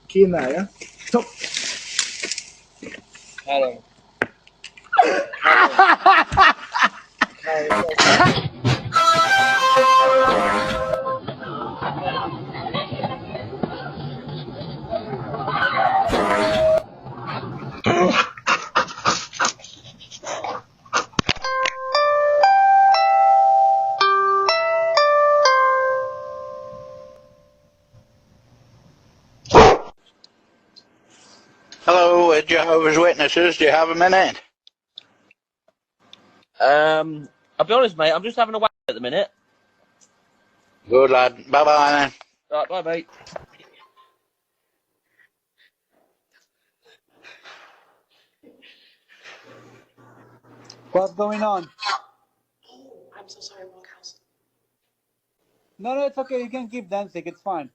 Kinaya. So, Callum. Hello, Jehovah's Witnesses. Do you have a minute? I'll be honest, mate. I'm just having a whack at the minute. Good lad. Bye-bye then. Right, bye, mate. what's going on? I'm so sorry, Monkhouse. No, it's okay. You can keep dancing. It's fine.